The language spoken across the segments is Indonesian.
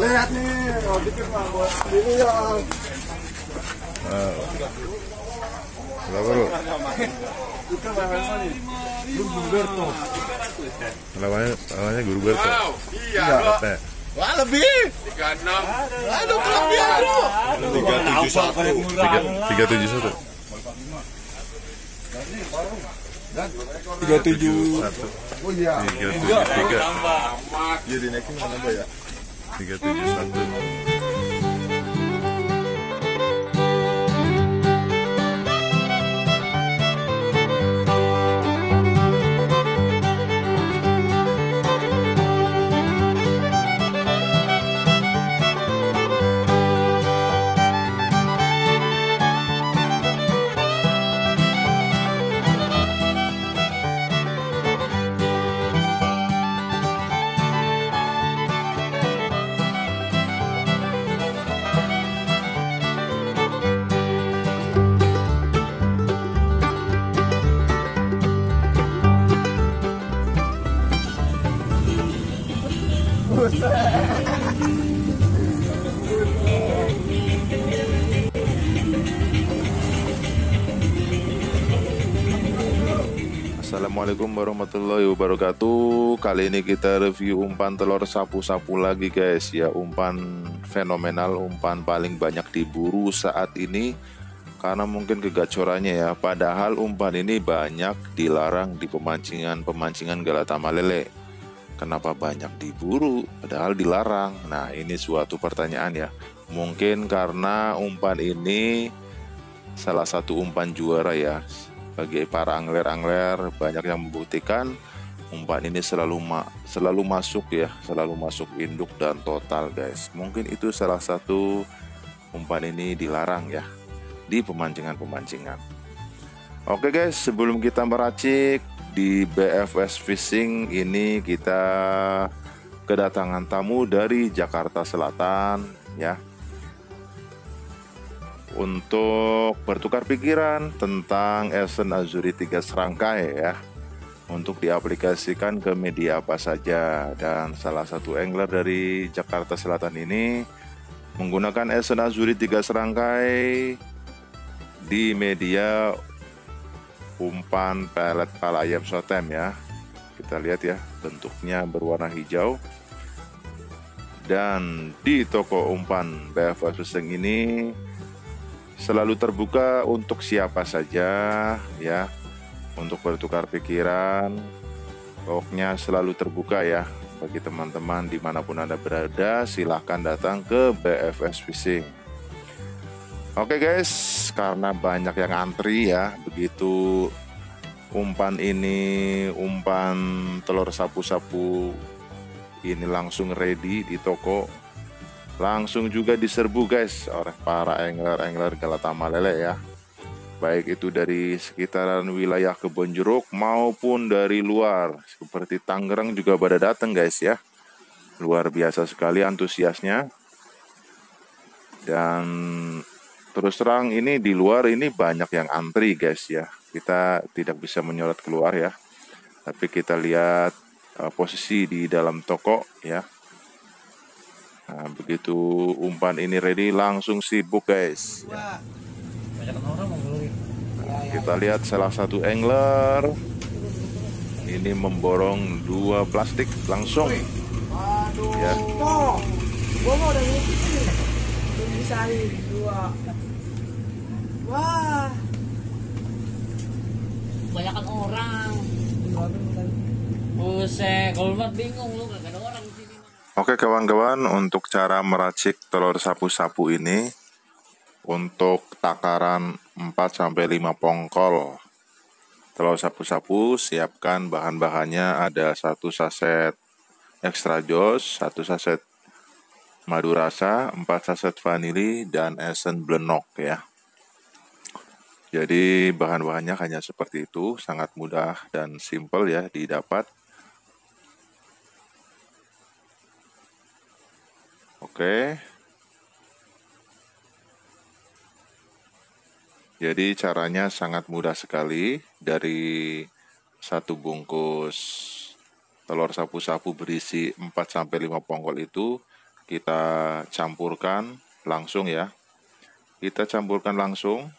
Lihat nih, dikit mah buat ini ya. Berapa lu? Itu namanya nih. Gurberto. Namanya Guru Berto. Iya, Berapa? wah lebih 36. Aduh kelebihan lu. 371. 37. Oh iya. 373. Jadi naikin mana ya? 371. Assalamualaikum warahmatullahi wabarakatuh. Kali ini kita review umpan telur sapu-sapu lagi guys ya. Umpan fenomenal, umpan paling banyak diburu saat ini karena mungkin kegacorannya ya. Padahal umpan ini banyak dilarang di pemancingan Galatama lele. Kenapa banyak diburu padahal dilarang? Nah, ini suatu pertanyaan ya. Mungkin karena umpan ini salah satu umpan juara ya. Bagi para angler-angler banyak yang membuktikan umpan ini selalu masuk ya, selalu masuk induk dan total guys. Mungkin itu salah satu umpan ini dilarang ya di pemancingan. Oke guys, sebelum kita meracik di BFS Fishing ini, kita kedatangan tamu dari Jakarta Selatan ya, untuk bertukar pikiran tentang Esen Azuri 3 serangkai ya, untuk diaplikasikan ke media apa saja. Dan salah satu angler dari Jakarta Selatan ini menggunakan Esen Azuri 3 serangkai di media umpan pelet pala ayam sotem ya. Kita lihat ya, bentuknya berwarna hijau. Dan di toko umpan BFS Fishing ini selalu terbuka untuk siapa saja ya, untuk bertukar pikiran. Pokoknya selalu terbuka ya bagi teman-teman dimanapun Anda berada. Silahkan datang ke BFS Fishing. Oke guys, karena banyak yang antri ya, begitu umpan telur sapu-sapu ini langsung ready di toko, langsung juga diserbu guys oleh para angler Galatama lele ya. Baik itu dari sekitaran wilayah Kebonjeruk maupun dari luar, seperti Tangerang juga pada datang guys ya. Luar biasa sekali antusiasnya. Dan terus terang ini di luar ini banyak yang antri guys ya. Kita tidak bisa menyorot keluar ya, tapi kita lihat posisi di dalam toko ya. Nah, begitu umpan ini ready langsung sibuk guys ya. Nah, kita lihat salah satu angler ini memborong 2 plastik langsung ya. Gua mau udah ngikutin misahin 2. Wah, banyakan orang. Buset, kalau lu bingung lu gak ada orang di sini. Oke kawan-kawan, untuk cara meracik telur sapu-sapu ini, untuk takaran 4-5 pongkol telur sapu-sapu, siapkan bahan-bahannya. Ada 1 saset extra joss, 1 saset madu rasa, 4 saset vanili, dan esen blenok ya. Jadi bahan-bahannya hanya seperti itu, sangat mudah dan simple ya didapat. Oke. Jadi caranya sangat mudah sekali. Dari 1 bungkus telur sapu-sapu berisi 4-5 pongkol itu kita campurkan langsung ya. Kita campurkan langsung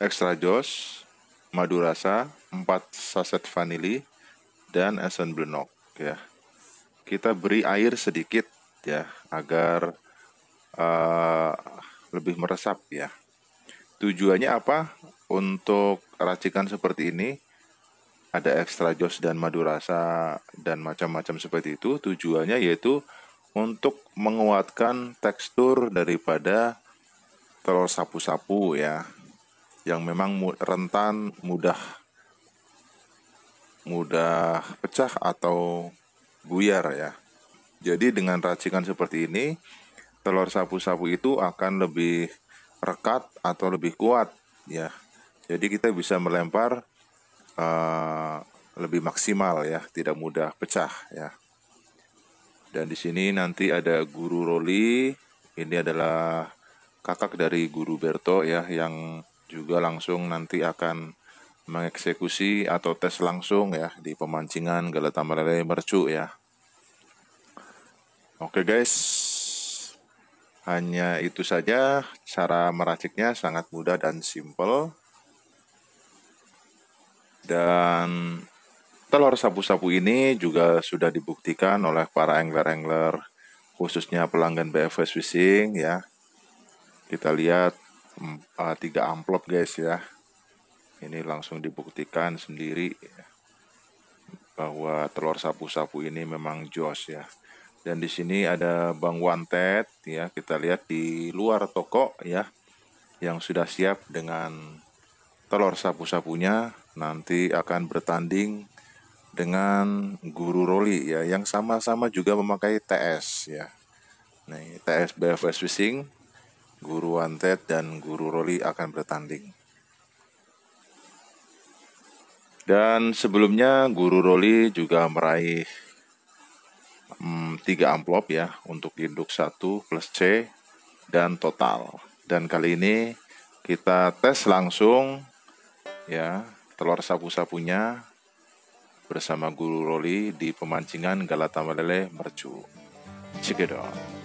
extra joss, madu rasa, 4 saset vanili, dan esen blenok ya. Kita beri air sedikit ya agar lebih meresap ya. Tujuannya apa? Untuk racikan seperti ini ada extra joss dan madu rasa dan macam-macam seperti itu. Tujuannya yaitu untuk menguatkan tekstur daripada telur sapu-sapu ya, yang memang rentan mudah pecah atau buyar ya. Jadi dengan racikan seperti ini, telur sapu-sapu itu akan lebih rekat atau lebih kuat ya. Jadi kita bisa melempar lebih maksimal ya, tidak mudah pecah ya. Dan di sini nanti ada Guru Roli, ini adalah kakak dari Guru Berto ya, yang juga langsung nanti akan mengeksekusi atau tes langsung ya di pemancingan Galata Meleleh Mercu ya. Oke guys, hanya itu saja, cara meraciknya sangat mudah dan simple. Dan telur sapu-sapu ini juga sudah dibuktikan oleh para angler-angler, khususnya pelanggan BFS Fishing ya. Kita lihat 3 amplop guys ya. Ini langsung dibuktikan sendiri ya, bahwa telur sapu-sapu ini memang jos ya. Dan di sini ada Bang Wanted ya, kita lihat di luar toko ya, yang sudah siap dengan telur sapu-sapunya, nanti akan bertanding dengan Guru Roli ya, yang sama-sama juga memakai TS ya. Nih, TS BFS Fishing, Guru Wanted dan Guru Roli akan bertanding. Dan sebelumnya Guru Roli juga meraih 3 amplop ya, untuk induk 1 plus C dan total. Dan kali ini kita tes langsung ya telur sapu-sapunya bersama Guru Roli di pemancingan Galata Meleleh Mercu. Cekidot.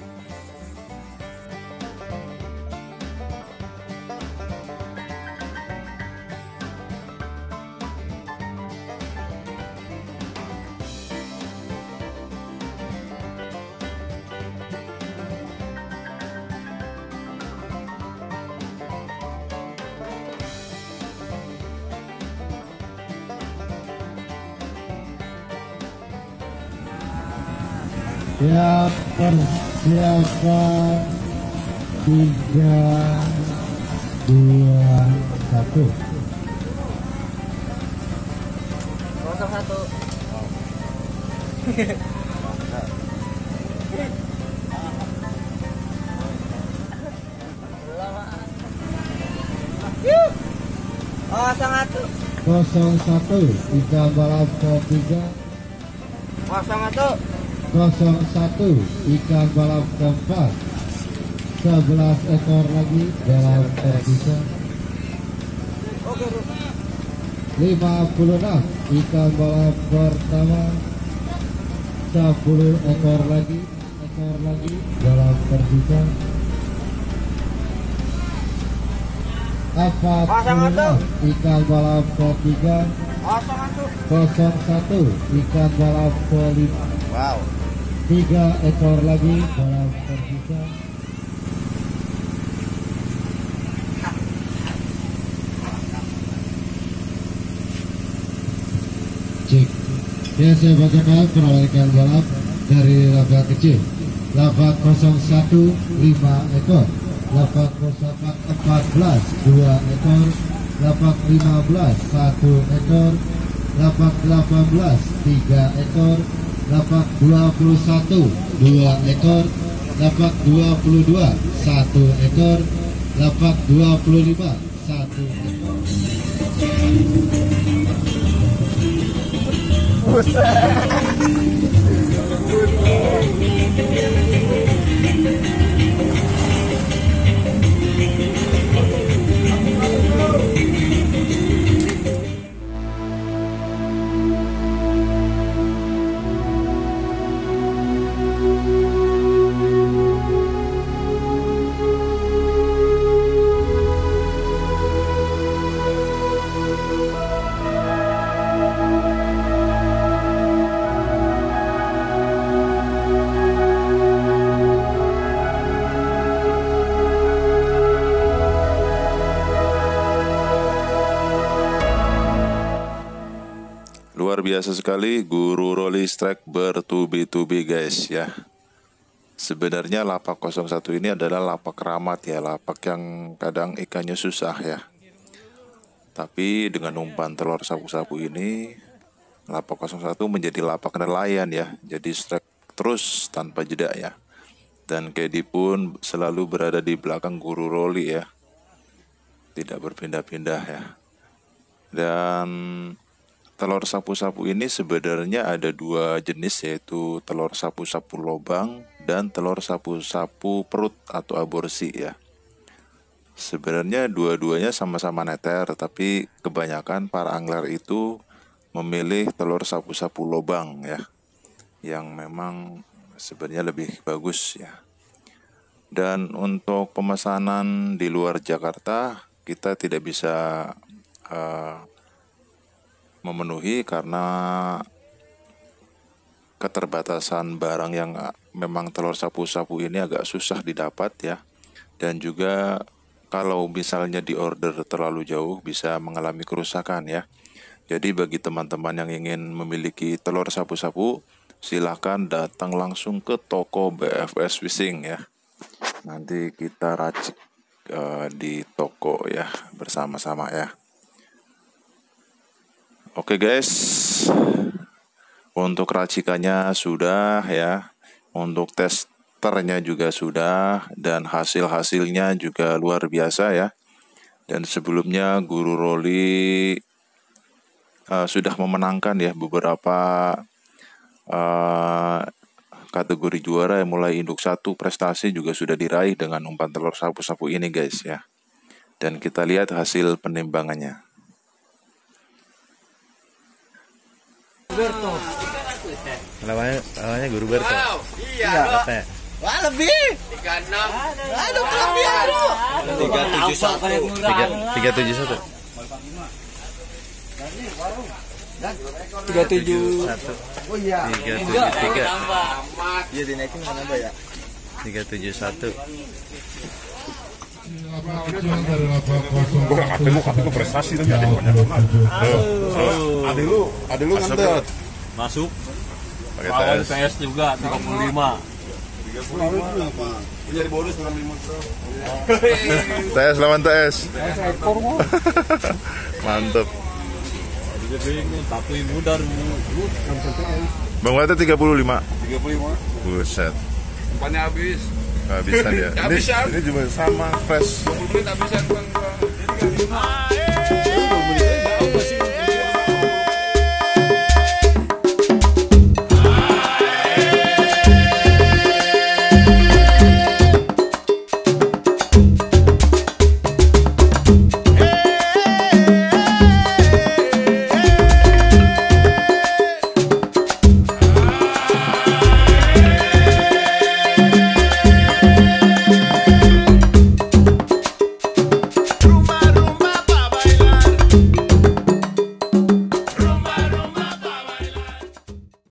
Ya, persiapan 3, 2, 1. 01. Oh, 01 ikan balap ketiga. 01. 01 ikan balap keempat. 11 ekor lagi dalam tersisa. 56 ikan balap pertama. 10 ekor lagi dalam tersisa. 46 ikan balap ketiga. 01 ikan balap kelima. Wow. 3 ekor lagi dalam tersisa. Cek. Ya, saya bacakan perawatan ikan balap dari lava kecil. Lava 01 5 ekor. Lava 04 14 2 ekor. Lava 15 1 ekor. Lava 18 3 ekor. Lapak 21 2 ekor. Lapak 22 1 ekor. Lapak 25 1 ekor. biasa sekali Guru Rolly Strike bertubi-tubi guys ya. Sebenarnya lapak 01 ini adalah lapak keramat ya, lapak yang kadang ikannya susah ya. Tapi dengan umpan telur sapu-sapu ini, lapak 01 menjadi lapak nelayan ya. Jadi strike terus tanpa jeda ya. Dan Kedi pun selalu berada di belakang Guru Rolly ya. Tidak berpindah-pindah ya. Dan telur sapu-sapu ini sebenarnya ada dua jenis, yaitu telur sapu-sapu lobang dan telur sapu-sapu perut atau aborsi ya. Sebenarnya dua-duanya sama-sama neter, tapi kebanyakan para angler itu memilih telur sapu-sapu lobang ya, yang memang sebenarnya lebih bagus ya. Dan untuk pemesanan di luar Jakarta kita tidak bisa memenuhi karena keterbatasan barang yang memang telur sapu-sapu ini agak susah didapat ya. Dan juga kalau misalnya di order terlalu jauh bisa mengalami kerusakan ya. Jadi bagi teman-teman yang ingin memiliki telur sapu-sapu, silahkan datang langsung ke toko BFS Fishing ya. Nanti kita racik di toko ya bersama-sama ya. Oke guys, untuk racikannya sudah ya, untuk testernya juga sudah, dan hasil-hasilnya juga luar biasa ya. Dan sebelumnya Guru Rolly sudah memenangkan ya beberapa kategori juara, yang mulai induk 1 prestasi juga sudah diraih dengan umpan telur sapu-sapu ini guys ya. Dan kita lihat hasil penimbangannya. Berto. Namanya Guru Berto. Wow, iya. Berapa? Wah, lebih. 36. Aduh, kelebihan lu. 371. 37. 1. Oh iya. 373. Iya dinaikin mana Mbak ya? 371. prestasi tapi ada banyak. Ada lu ngantet. Masuk. Pakai Lawan TS. PS juga 35. Jadi bonus 65. TS lawan TS. Mantap. Jadi tapi mudah lu. Bang Wate 35. 35. Buset. Umpannya habis. Kehabisan ya. Kehabisan. Ini juga sama fresh. 20 menit habisan bang.